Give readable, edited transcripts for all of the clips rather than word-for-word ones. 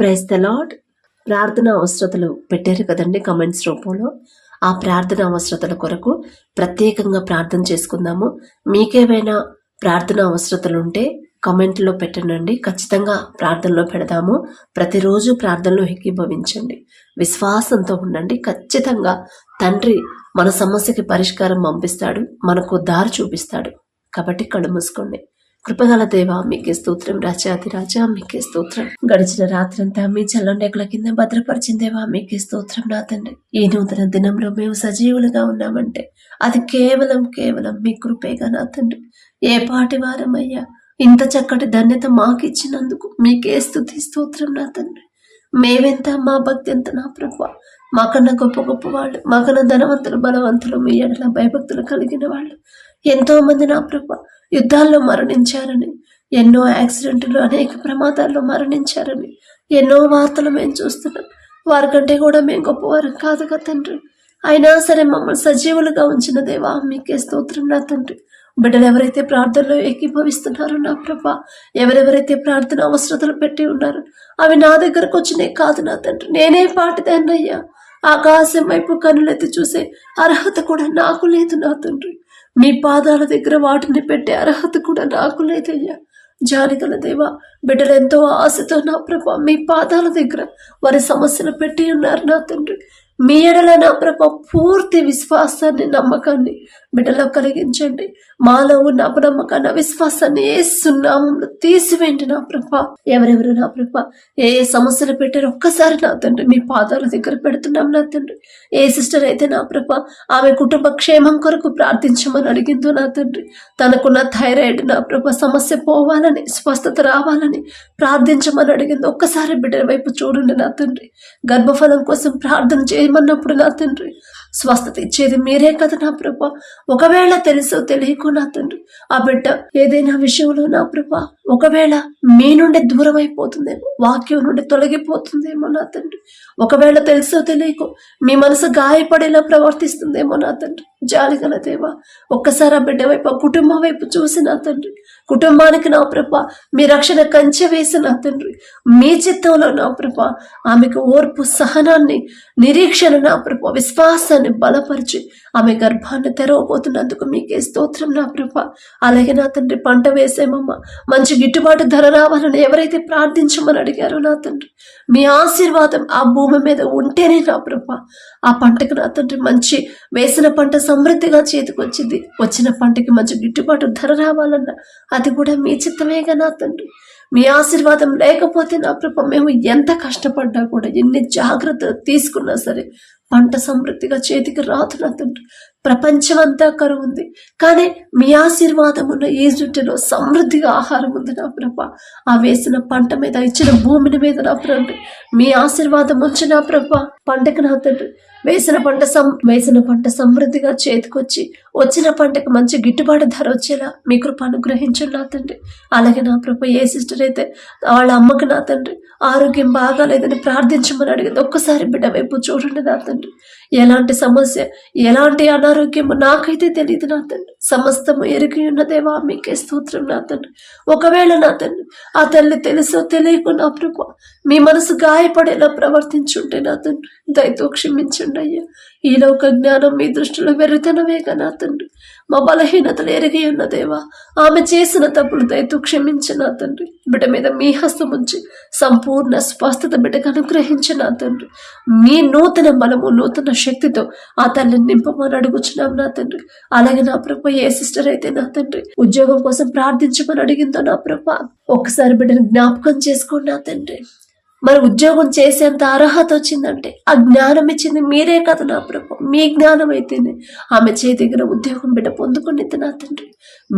Praise the lord. ప్రార్థన అవసరతలు పెట్టారు కదండి కమెంట్స్ రూపంలో. ఆ ప్రార్థన అవసరతల కొరకు ప్రత్యేకంగా ప్రార్థన చేసుకుందాము. మీకేమైనా ప్రార్థన అవసరతలు ఉంటే కమెంట్లో పెట్టండి. ఖచ్చితంగా ప్రార్థనలో పెడదాము. ప్రతిరోజు ప్రార్థనలో ఏకీభవించండి. విశ్వాసంతో ఉండండి. ఖచ్చితంగా తండ్రి మన సమస్యకి పరిష్కారం పంపిస్తాడు, మనకు దారి చూపిస్తాడు. కాబట్టి కళ్ళు మూసుకోండి. కృపగల దేవా మీకే స్తోత్రం, రాజాధిరాజా మీకే స్తోత్రం. గడిచిన రాత్రంతా మీ చల్లండెకుల కింద భద్రపరిచిన దేవా మీకే స్తోత్రం. నా తండ్రి, ఈ నూతన దినంలో మేము సజీవులుగా ఉన్నామంటే అది కేవలం మీ కృపేగా నా తండ్రి. ఏ పాటి వారమయ్యా, ఇంత చక్కటి ధన్యత మాకిచ్చినందుకు మీకే స్తుతి స్తోత్రం నా తండ్రి. మేవెంత, మా భక్తి ఎంత నా ప్రభు. మాకన్నా గొప్ప వాళ్ళు, మాకన్నా ధనవంతులు, బలవంతులు, మీ ఎడల భయభక్తులు కలిగిన వాళ్ళు ఎంతో మంది నా ప్రభు యుద్ధాల్లో మరణించారని, ఎన్నో యాక్సిడెంట్లు, అనేక ప్రమాదాల్లో మరణించారని ఎన్నో వార్తలు మేము చూస్తున్నాం. వారికంటే కూడా మేము గొప్పవారు కాదు కదా తండ్రి. అయినా సరే మమ్మల్ని సజీవులుగా ఉంచిన దేవా మీకే స్తోత్రం నా తండ్రి. బిడ్డలు ఎవరైతే ప్రార్థనలో ఏకీభవిస్తున్నారో నా ప్రభా, ఎవరెవరైతే ప్రార్థన అవసరతలు పెట్టి ఉన్నారో అవి నా దగ్గరకు వచ్చినాయి కాదు నా తండ్రి. నేనే పాటిదాన్నయ్యా. ఆకాశం వైపు కనులెత్తి చూసే అర్హత కూడా నాకు లేదు నా తండ్రి. మీ పాదాల దగ్గర వాటిని పెట్టే అర్హత కూడా నాకు లేదయ్యా. జాలిగల దేవా, బిడ్డలు ఎంతో ఆశతో నా ప్రభా మీ పాదాల దగ్గర వారి సమస్యలు పెట్టి ఉన్నారు నా తండ్రి. మీ ఎడల నా ప్రభా పూర్తి విశ్వాసాన్ని, నమ్మకాన్ని బిడ్డలో కలిగించండి. మాలో ఉన్న అపనమ్మకాన్ని, అవిశ్వాసాన్ని యేసునామములో తీసివేయండి నా ప్రభా. ఎవరెవరు నా ప్రభా ఏ సమస్యలు పెట్టారో ఒక్కసారి నా తండ్రి మీ పాదాల దగ్గర పెడుతున్నాం నా తండ్రి. ఏ సిస్టర్ అయితే నా ప్రభా ఆమె కుటుంబ క్షేమం కొరకు ప్రార్థించమని అడిగిందో నా తండ్రి, తనకున్న థైరాయిడ్ నా ప్రభా సమస్య పోవాలని, స్వస్థత రావాలని ప్రార్థించమని అడిగింది. ఒక్కసారి బిడ్డల వైపు చూడండి నా తండ్రి. గర్భఫలం కోసం ప్రార్థన చేయమన్నప్పుడు నా తండ్రి స్వస్థత ఇచ్చేది మీరే కదా నా ప్రభా. ఒకవేళ తెలుసో తెలియకో నా తండ్రి ఆ బిడ్డ ఏదైనా విషయంలో నా ప్రభా ఒకవేళ మీ నుండి దూరం అయిపోతుందేమో, వాక్యం నుండి తొలగిపోతుందేమో నా తండ్రి. ఒకవేళ తెలుసో తెలియకో మీ మనసు గాయపడేలా ప్రవర్తిస్తుందేమో నా తండ్రి. జాలిగల దేవా, ఒక్కసారి ఆ బిడ్డ వైపు, ఆ కుటుంబం వైపు చూసి నా తండ్రి, కుటుంబానికి నా ప్రభా మీ రక్షణ కంచె వేసి నా తండ్రి, మీ చిత్తంలో నా ప్రభా ఆమెకు ఓర్పు, సహనాన్ని, నిరీక్షణ నా ప్రభా విశ్వాసాన్ని బలపరిచి ఆమె గర్భాన్ని తెరవబోతున్నందుకు మీకే స్తోత్రం నా ప్రభా. అలాగే నా తండ్రి పంట వేసేమమ్మ, మంచి గిట్టుబాటు ధర రావాలని ఎవరైతే ప్రార్థించమని అడిగారో నా తండ్రి, మీ ఆశీర్వాదం ఆ భూమి మీద ఉంటేనే నా ప్రభా ఆ పంటకు నా తండ్రి మంచి వేసిన పంట సమృద్ధిగా చేతికొచ్చింది. వచ్చిన పంటకి మంచి గిట్టుబాటు ధర రావాలన్నా అది కూడా మీ చిత్తమేగా నా తండ్రి. మీ ఆశీర్వాదం లేకపోతే నా ప్రభా మేము ఎంత కష్టపడ్డా కూడా, ఎన్ని జాగ్రత్తలు తీసుకున్నా సరే పంట సమృద్ధిగా చేతికి రాదు నా తండ్రి. ప్రపంచం అంతా కరువు ఉంది, కానీ మీ ఆశీర్వాదం ఉన్న ఈ జుట్టులో సమృద్ధిగా ఆహారం ఉంది నా ప్రభా. ఆ వేసిన పంట మీద, ఇచ్చిన భూమిని మీద నా ప్రభు మీ ఆశీర్వాదం వచ్చి నా ప్రభా పంటకు నా తండ్రి వేసిన పంట సమృద్ధిగా చేతికొచ్చి వచ్చిన పంటకు మంచి గిట్టుబాటు ధర వచ్చేలా మీ కృప అనుగ్రహించండి నా తండ్రి. అలాగే నా ప్రభు ఏ సిస్టర్ అయితే వాళ్ళ అమ్మకు నా తండ్రి ఆరోగ్యం బాగాలేదని ప్రార్థించమని అడిగింది, ఒక్కసారి బిడ్డ వైపు చూడండి నా తండ్రి. ఎలాంటి సమస్య, ఎలాంటి అనారోగ్యము నాకైతే తెలియదు నా తండ్రి. సమస్తము ఎరిగి ఉన్న దేవా మీకే స్తోత్రం నా తండ్రి. ఒకవేళ నా తండ్రి ఆ తల్లి తెలుసో తెలియకు నా ప్రభు మీ మనసు గాయపడేలా ప్రవర్తించుంటే నా తండ్రి దయతో క్షమించండి అయ్యా. ఈ లోక జ్ఞానం మీ దృష్టిలో వెర్రితనమేగా నా తండ్రి. మా బలహీనతలు ఎరిగి ఉన్న దేవా ఆమె చేసిన తప్పులు దయతో క్షమించిన నా తండ్రి. బిడ్డ మీద మీ హస్తం ఉంచి సంపూర్ణ స్వస్థత బిడ్డకు అనుగ్రహించిన నా తండ్రి. మీ నూతన బలము, నూతన శక్తితో ఆ తల్లిని నింపమని అడుగుచున్నాం నా తండ్రి. అలాగే నా ప్రభు ఏ సిస్టర్ అయితే నా తండ్రి ఉద్యోగం కోసం ప్రార్థించమని అడిగిందో నా ప్రభు ఒక్కసారి బిడ్డను జ్ఞాపకం చేసుకోండి నా తండ్రి. మరి ఉద్యోగం చేసేంత అర్హత వచ్చిందంటే ఆ జ్ఞానం ఇచ్చింది మీరే కదా నా ప్రభు. మీ జ్ఞానం అయితేనే ఆమె చేతి దగ్గర ఉద్యోగం బిడ్డ పొందుకునేది నా తండ్రి.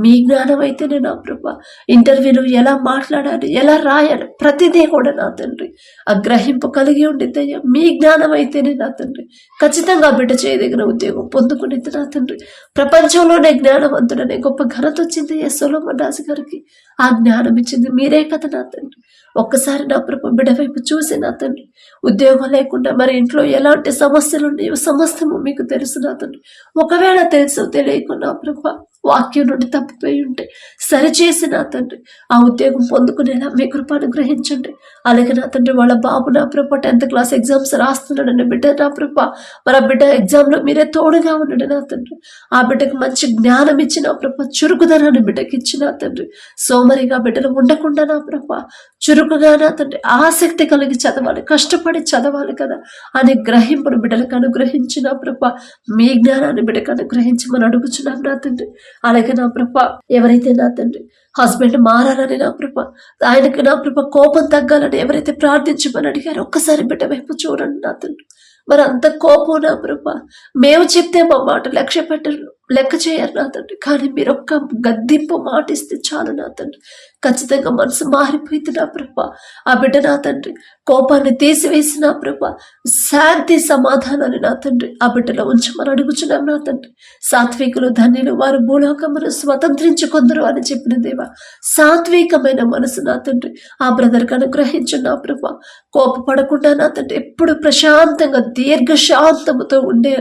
మీ జ్ఞానం అయితేనే నా ప్రభు ఇంటర్వ్యూలో ఎలా మాట్లాడాలి, ఎలా రాయాలి, ప్రతిదీ కూడా నా తండ్రి ఆ గ్రహింపు కలిగి ఉండిద్దయ్యా. మీ జ్ఞానం అయితేనే నా తండ్రి ఖచ్చితంగా బిడ్డ చేతి దగ్గర ఉద్యోగం పొందుకునేది నా తండ్రి. ప్రపంచంలోనే జ్ఞానవంతుడనే గొప్ప ఘనత వచ్చింది సొలొమోను రాజు గారికి. ఆ జ్ఞానం ఇచ్చింది మీరే కదా నా తండ్రి. ఒక్కసారి నా ప్రభు బిడ్డ వైపు చూసి నా తండ్రి, ఉద్యోగం లేకుండా మరి ఇంట్లో ఎలాంటి సమస్యలు ఉన్నాయో సమస్తము మీకు తెలుసు నా తండ్రి. ఒకవేళ తెలుసో తెలియకుండా ప్రభు వాక్యం నుండి తప్పిపోయి ఉంటే సరిచేసి నా తండ్రి ఆ ఉద్యోగం పొందుకునేలా మీ కృప అనుగ్రహించండి. అలాగే నా తండ్రి వాళ్ళ బాబు నా ప్రభ 10th క్లాస్ ఎగ్జామ్స్ రాస్తున్నాడని బిడ్డ నా ప్రభ, మరి ఆ బిడ్డ ఎగ్జామ్లో మీరే తోడుగా ఉండండి నా తండ్రి. ఆ బిడ్డకు మంచి జ్ఞానం ఇచ్చి నా ప్రభ, చురుకుదనాన్ని బిడ్డకి ఇచ్చి నా తండ్రి, సోమరిగా బిడ్డలు ఉండకుండా నా ప్రభ చురుకుగా నా తండ్రి ఆసక్తి కలిగి చదవాలి, కష్టపడి చదవాలి కదా అని గ్రహింపును బిడ్డలకు అనుగ్రహించిన ప్రభ, మీ జ్ఞానాన్ని బిడ్డకు అనుగ్రహించి మనం అడుగుచున్నాం నా తండ్రి. అలాగే నా ప్రభ ఎవరైతే నా తండ్రి హస్బెండ్ మారాలని నా ప్రభ, ఆయనకి నా ప్రభ కోపం తగ్గాలని ఎవరైతే ప్రార్థించమని అడిగారో ఒక్కసారి బిడ్డ వైపు చూడండి నా తండ్రి. మరి అంత కోపం నా ప్రభ, మేము చెప్తే మా మాట లెక్క చేయరు నా తండ్రి, కానీ మీరు ఒక్క గద్దింపు మాట ఇస్తే చాలు నా తండ్రి, ఖచ్చితంగా మనసు మారిపోయింది నా ప్రభ. ఆ బిడ్డ నా తండ్రి కోపాన్ని తీసివేసి నా ప్రభ శాంతి సమాధానాన్ని నా తండ్రి ఆ బిడ్డలో ఉంచమని అడుగుచున్నాం నా తండ్రి. సాత్వికులు ధన్యులు, వారు భూలోకమును స్వతంత్రించుకొందరు అని చెప్పిన దేవా, సాత్వికమైన మనసు నా తండ్రి ఆ బ్రదర్కి అనుగ్రహించు నా ప్రభ. కోపపడకుండా నా తండ్రి ఎప్పుడు ప్రశాంతంగా దీర్ఘశాంతముతో ఉండే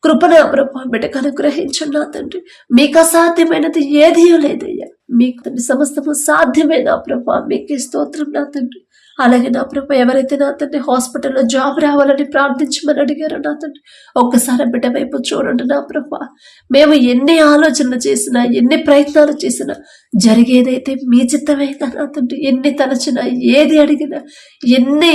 కృపణ ప్రభా బిడ్డకు అనుగ్రహించండి నా తండ్రి. మీకు అసాధ్యమైనది ఏదీ లేదయ్యా, మీకు తండ్రి సమస్తము సాధ్యమైన ప్రభా, మీకే స్తోత్రం నా తండ్రి. అలాగే నా ప్రభ ఎవరైతే నా తండ్రి హాస్పిటల్లో జాబ్ రావాలని ప్రార్థించమని అడిగారో నా తండ్రి ఒక్కసారి బిడ్డ వైపు చూడండి నా ప్రభ. మేము ఎన్ని ఆలోచనలు చేసినా, ఎన్ని ప్రయత్నాలు చేసినా జరిగేదైతే మీ చిత్తమే కదా నా తండ్రి. ఎన్ని తలచినా, ఏది అడిగినా, ఎన్ని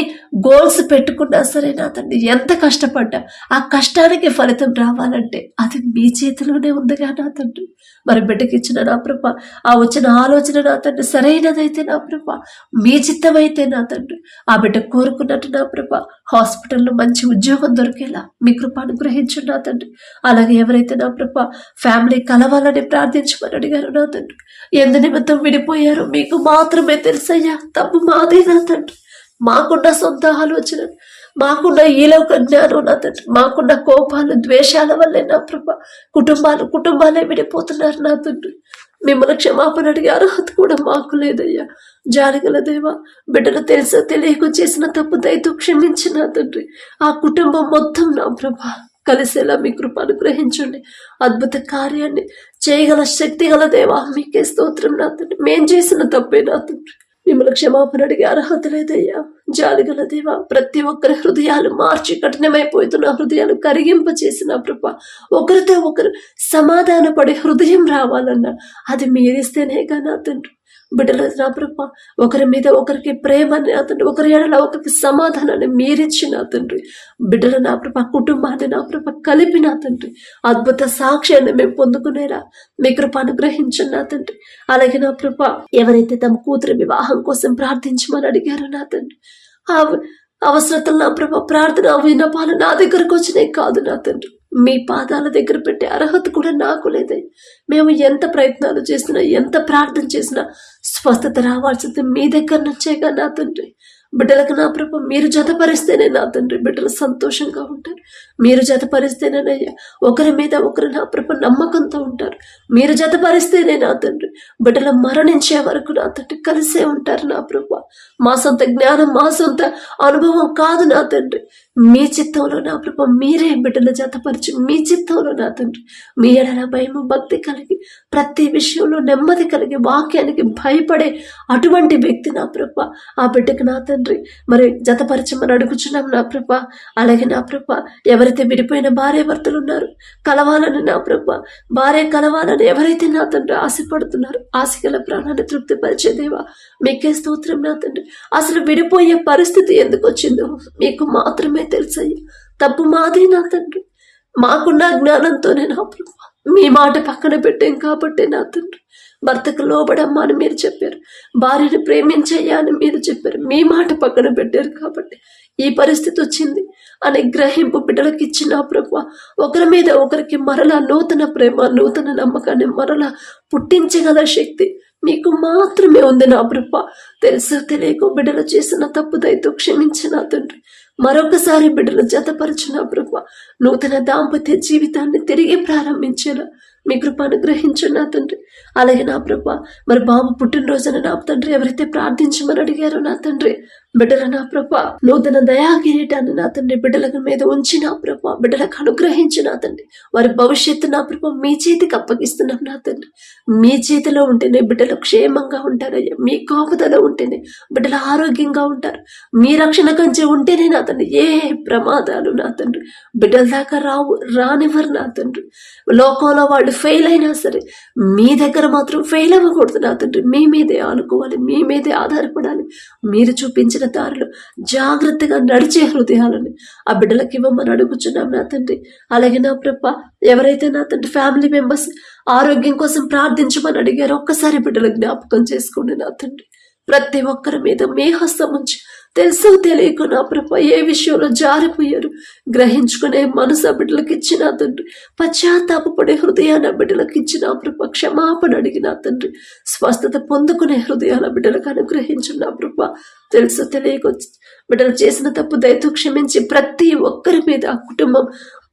గోల్స్ పెట్టుకున్నా సరే నా తండ్రి, ఎంత కష్టపడ్డా ఆ కష్టానికి ఫలితం రావాలంటే అది మీ చేతిలోనే ఉందిగా నా తండ్రి. మరి బిడ్డకి ఇచ్చిన నా ప్రభ ఆ వచ్చిన ఆలోచన నా తండ్రి సరైనదైతే నా ప్రభ, మీ చిత్తమైతే నా తండ్రి ఆ బిడ్డ కోరుకున్నట్టు నా ప్రభ హాస్పిటల్లో మంచి ఉద్యోగం దొరికేలా మీ కృప అనుగ్రహించు నా తండ్రి. అలాగే ఎవరైతే నా ప్రభ ఫ్యామిలీ కలవాలని ప్రార్థించమని అడిగారు నా తండ్రి, ఎందు నిమిత్తం విడిపోయారు మీకు మాత్రమే తెలుసయ్యా, తప్పు మాదే నా తండ్రి. మాకున్న సొంత ఆలోచన, మాకున్న ఈలోక జ్ఞానం నా తండ్రి, మాకున్న కోపాలు ద్వేషాల వల్లే నా ప్రభ కుటుంబాలే విడిపోతున్నారు నా తండ్రి. మిమ్మల్ని క్షమాపణ అడిగే అర్హత కూడా మాకు లేదయ్యా. జాలిగల దేవా, బిడ్డలు తెలుసో తెలియక చేసిన తప్పు దయతో క్షమించి నా తండ్రి ఆ కుటుంబం మొత్తం నా ప్రభ కలిసేలా మీ కృప అనుగ్రహించండి. అద్భుత కార్యాన్ని చేయగల శక్తి గల దేవా, మీకే స్తోత్రం నా తండ్రి. మేం చేసిన తప్పే నా తండ్రి, మిమ్మల్ని క్షమాపణ అడిగే అర్హత లేదయ్యా. జాలిగల దేవా, ప్రతి ఒక్కరి హృదయాలు మార్చి కఠినమైపోతున్న హృదయాలు కరిగింప చేసిన ప్రభ, ఒకరితో ఒకరు సమాధాన పడే హృదయం రావాలన్నా అది మీరిస్తేనే కదా తండ్రి. బిడ్డలు నా ప్రభ ఒకరి మీద ఒకరికి ప్రేమని నా తండ్రి, ఒకరి ఏడల ఒకరికి సమాధానాన్ని మీరిచ్చి నా తండ్రి, బిడ్డలు నా ప్రభ కుటుంబాన్ని నా ప్రభ కలిపి నా తండ్రి అద్భుత సాక్ష్యాన్ని మేము పొందుకునేలా మీ కృప అనుగ్రహించండి నా తండ్రి. అలాగే నా ప్రభ ఎవరైతే తమ కూతురి వివాహం కోసం ప్రార్థించమని అడిగారో నా తండ్రి, ఆ అవసరతలు నా ప్రభ ప్రార్థన విన్నపాలు నా దగ్గరకు వచ్చినాయి కాదు నా తండ్రి, మీ పాదాల దగ్గర పెట్టే అర్హత కూడా నాకు లేదే. మేము ఎంత ప్రయత్నాలు చేసినా, ఎంత ప్రార్థన చేసినా స్వస్థత రావాల్సింది మీ దగ్గర నుంచేగా నా తండ్రి. బిడ్డలకు నా ప్రభ మీరు జతపరిస్తేనే నా తండ్రి బిడ్డలు సంతోషంగా ఉంటారు. మీరు జతపరిస్తేనేనయ్యా ఒకరి మీద ఒకరు నా ప్రభ నమ్మకంతో ఉంటారు. మీరు జతపరిస్తేనే నా తండ్రి బిడ్డలు మరణించే వరకు నా తండ్రి కలిసే ఉంటారు నా ప్రభ. మా సొంత జ్ఞానం, మా సొంత అనుభవం కాదు నా తండ్రి, మీ చిత్తంలో నా ప్రభ మీరే బిడ్డలు జతపరిచి మీ చిత్తంలో నా తండ్రి మీ ఎడల భయము భక్తి కలిగి ప్రతి విషయంలో నెమ్మది కలిగి వాక్యానికి భయపడే అటువంటి వ్యక్తి నా ప్రభ ఆ బిడ్డకు నా తండ్రి మరి జతపరచమని అడుగుచున్నాం నా ప్రభ. అలాగే నా ప్రభ ఎవరైతే విడిపోయిన భార్య భర్తలు ఉన్నారు, కలవాలని నా ప్రభ భార్య కలవాలని ఎవరైతే నా తండ్రి ఆశపడుతున్నారు, ఆశగల ప్రాణాన్ని తృప్తిపరిచేదేవా మీకే స్తోత్రం నా తండ్రి. అసలు విడిపోయే పరిస్థితి ఎందుకు వచ్చిందో మీకు మాత్రమే తెలుసయ్యా, తప్పు మాదే నా తండ్రి. మాకున్న జ్ఞానంతోనే నా ప్రభ మీ మాట పక్కన పెట్టాం కాబట్టి నా తండ్రి భర్తకు లోబడమ్మా అని మీరు చెప్పారు, భార్యను ప్రేమించయ్యా అని మీరు చెప్పారు, మీ మాట పక్కన పెట్టారు కాబట్టి ఈ పరిస్థితి వచ్చింది అనే గ్రహింపు బిడ్డలకు ఇచ్చిన ప్రభు ఒకరి మీద ఒకరికి మరలా నూతన ప్రేమ, నూతన నమ్మకాన్ని మరలా పుట్టించగల శక్తి మీకు మాత్రమే ఉంది నా ప్రభ. తెలుసో తెలియక బిడ్డలు చేసిన తప్పు దయతో క్షమించిన తండ్రి మరొకసారి బిడ్డలు జతపరిచిన ప్రభ నూతన దాంపత్య జీవితాన్ని తిరిగి ప్రారంభించేలా మీ కృప అనుగ్రహించు నా తండ్రి. అలాగే నా ప్రభ మరి బాబు పుట్టినరోజున నా తండ్రి ఎవరైతే ప్రార్థించమని అడిగారో నా తండ్రి బిడ్డల నా ప్రభా నూతన దయా కిరీటాన్ని నా తండ్రి బిడ్డల మీద ఉంచి నా ప్రభా బిడ్డలకు అనుగ్రహించి నా తండ్రి వారి భవిష్యత్తు నా ప్రభా మీ చేతికి అప్పగిస్తున్నాం నా తండ్రి. మీ చేతిలో ఉంటేనే బిడ్డలు క్షేమంగా ఉంటారయ్యా. మీ కాపుదల ఉంటేనే బిడ్డలు ఆరోగ్యంగా ఉంటారు. మీ రక్షణ కంచె ఉంటేనే నా తండ్రి ఏ ప్రమాదాలు నా తండ్రి బిడ్డల దాకా రానివ్వరు నా తండ్రి. లోకంలో వాళ్ళు ఫెయిల్ అయినా సరే మీ దగ్గర మాత్రం ఫెయిల్ అవ్వకూడదు నా తండ్రి. మీ మీదే ఆనుకోవాలి, మీ మీదే ఆధారపడాలి. మీరు చూపించిన దారిలో జాగ్రత్తగా నడిచే హృదయాలని ఆ బిడ్డలకి ఇవ్వమని అడుగుచున్నాం నా తండ్రి. అలాగే నా ప్రభ ఎవరైతే నా తండ్రి ఫ్యామిలీ మెంబర్స్ ఆరోగ్యం కోసం ప్రార్థించమని అడిగారో ఒక్కసారి బిడ్డల జ్ఞాపకం చేసుకోండి నా తండ్రి. ప్రతి ఒక్కరి మీద మీ హస్తం ఉంచి తెలుసు తెలియకు నా ప్రభ ఏ విషయంలో జారిపోయారు గ్రహించుకునే మనసు బిడ్డలకు ఇచ్చిన తండ్రి. పశ్చాత్తాపడే హృదయాన్ని బిడ్డలకు ఇచ్చిన ప్రభ క్షమాపణ అడిగిన తండ్రి. స్వస్థత పొందుకునే హృదయాల బిడ్డలకు అనుగ్రహించిన ప్రభ తెలుసు తెలియకు బిడ్డలు చేసిన తప్పు దయతో క్షమించి ప్రతి ఒక్కరి మీద ఆ కుటుంబం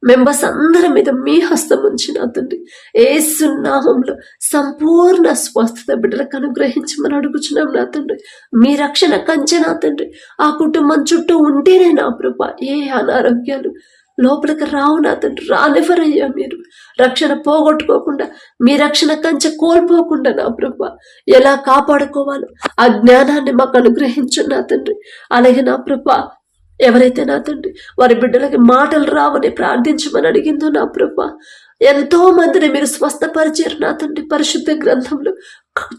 మెంబర్స్ అందరి మీద మీ హస్తం ఉంచిన తండ్రి. యేసు నామములో సంపూర్ణ స్వస్థత బిడ్డలకు అనుగ్రహించమని అడుగుచున్నాం నా తండ్రి. మీ రక్షణ కంచె నా తండ్రి ఆ కుటుంబం చుట్టూ ఉంటేనే నా ప్రభ ఏ అనారోగ్యాలు లోపలికి రావు నా తండ్రి. రానివ్వరయ్యా. మీరు రక్షణ పోగొట్టుకోకుండా మీ రక్షణ కంచె కోల్పోకుండా నా ప్రభ ఎలా కాపాడుకోవాలో ఆ జ్ఞానాన్ని మాకు అనుగ్రహించు నా తండ్రి. అలాగే నా ప్రభ ఎవరైతే నా తండ్రి వారి బిడ్డలకి మాటలు రావని ప్రార్థించమని అడిగిందో నా ప్రభ ఎంతో మందిని మీరు స్వస్థపరిచారు నా తండ్రి. పరిశుద్ధ గ్రంథంలో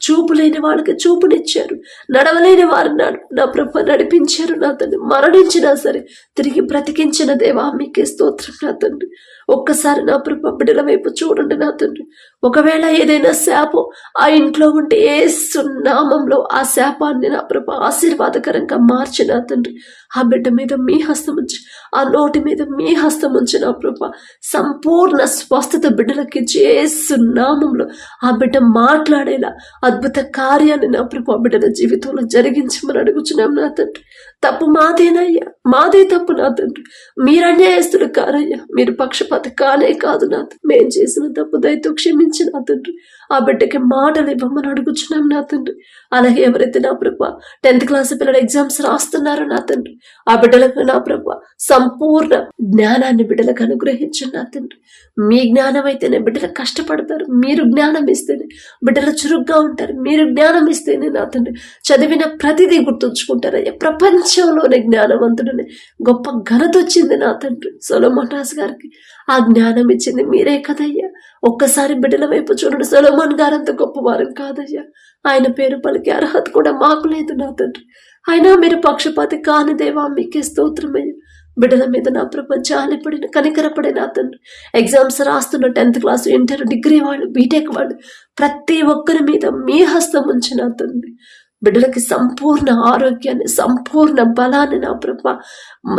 చూపు లేని వాళ్ళకి చూపునిచ్చారు, నడవలేని వారిని నా ప్రభ నడిపించారు నా తండ్రి. మరణించినా సరే తిరిగి బ్రతికించిన దేవా మీకే స్తోత్రం నా తండ్రి. ఒక్కసారి నా ప్రభ బిడ్డల వైపు చూడండి నా తండ్రి. ఒకవేళ ఏదైనా శాపం ఆ ఇంట్లో ఉంటే యేసు నామంలో ఆ శాపాన్ని నా ప్రభ ఆశీర్వాదకరంగా మార్చి నా తండ్రి ఆ బిడ్డ మీద మీ హస్తం ఉంచి ఆ నోటి మీద మీ హస్తం ఉంచి నా ప్రభ సంపూర్ణ స్వస్థత బిడ్డలకి యేసు నామంలో ఆ బిడ్డ మాట్లాడేలా అద్భుత కార్యాన్ని నా ప్రభు బిడ్డల జీవితంలో జరిగించమని అడుగుచున్నాం నా తండ్రి. తప్పు మాదేనయ్యా, మాదే తప్పు నా తండ్రి. మీరు అన్యాయస్తులు కారయ్యా, మీరు పక్షపాతి కానే కాదు నా తండ్రి. మేం చేసిన తప్పు దయతో క్షమించి నా తండ్రి ఆ బిడ్డకి మాటలు ఇవ్వమని అడుగుచున్నాం నా తండ్రి. అలాగే ఎవరైతే నా ప్రభ 10th క్లాస్ పిల్లలు ఎగ్జామ్స్ రాస్తున్నారో నా తండ్రి ఆ బిడ్డలకు నా ప్రభ సంపూర్ణ జ్ఞానాన్ని బిడ్డలకు అనుగ్రహించు నా తండ్రి. మీ జ్ఞానం అయితేనే బిడ్డలు కష్టపడతారు, మీరు జ్ఞానం ఇస్తేనే బిడ్డలు చురుగ్గా ఉంటారు, మీరు జ్ఞానం ఇస్తేనే నా తండ్రి చదివిన ప్రతిదీ గుర్తుంచుకుంటారయ్యా. ప్రపంచంలోనే జ్ఞానవంతుడని గొప్ప ఘనత వచ్చింది నా తండ్రి. సొలొమోన్ రాజు గారికి ఆ జ్ఞానం ఇచ్చింది మీరే కదయ్యా. ఒక్కసారి బిడ్డల వైపు చూడండి. సొలొమోన్ గారు అంత గొప్పవారం కాదయ్యా. ఆయన పేరు పలికే అర్హత కూడా మాకు లేదు నా తండ్రి. అయినా మీరు పక్షపాతి కాని దేవా మీకే స్తోత్రమయ్యా. బిడ్డల మీద నా ప్రపంచాలి పడిన కనికరపడే నా తండ్రి ఎగ్జామ్స్ రాస్తున్న 10th క్లాస్, ఇంటర్, డిగ్రీ వాళ్ళు, బీటెక్ వాళ్ళు ప్రతి ఒక్కరి మీద మీ హస్తం ఉంచి నా తండ్రి బిడ్డలకి సంపూర్ణ ఆరోగ్యాన్ని, సంపూర్ణ బలాన్ని నా ప్రభ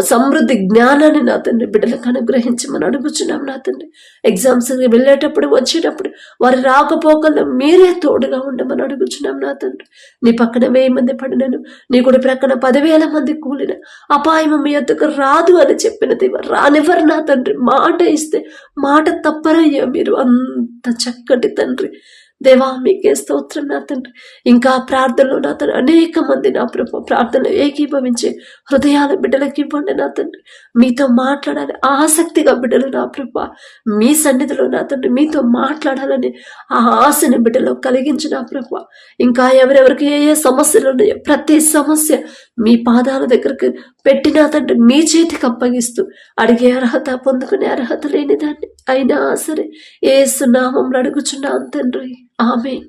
సమృద్ధి జ్ఞానాన్ని నా తండ్రి బిడ్డలకు అనుగ్రహించమని అడుగుచున్నాం నా తండ్రి. ఎగ్జామ్స్ వెళ్ళేటప్పుడు వచ్చేటప్పుడు వారి రాకపోకల్లో మీరే తోడుగా ఉండమని అడుగుచున్నాం నా తండ్రి. నీ పక్కన 1000 మంది పడినను, నీ కూడా ప్రక్కన 10,000 మంది కూలిన అపాయం మీ యొద్దకు రాదు అని చెప్పినది రానివ్వరు నా తండ్రి. మాట ఇస్తే మాట తప్పరయ్యా మీరు. అంత చక్కటి తండ్రి దేవా మీకే స్తోత్రం నా తండ్రి. ఇంకా ప్రార్థనలో నా తండ్రి అనేక మంది నా ప్రభు ప్రార్థనలు ఏకీభవించే హృదయాల బిడ్డలకి ఇవ్వండి నా తండ్రి. మీతో మాట్లాడాలి ఆసక్తిగా బిడ్డలు నా ప్రభు మీ సన్నిధిలో నా తండ్రి మీతో మాట్లాడాలని ఆ ఆశని బిడ్డలో కలిగించి నా ప్రభు. ఇంకా ఎవరెవరికి ఏ ఏ సమస్యలు ఉన్నాయో ప్రతి సమస్య మీ పాదాల దగ్గరకు పెట్టినా తండ్రి మీ చేతికి అప్పగిస్తూ అడిగే అర్హత పొందుకునే అర్హత లేని దాన్ని అయినా సరే యేసు నామములో అడుగుచున్నాను తండ్రి. ఆమేన్.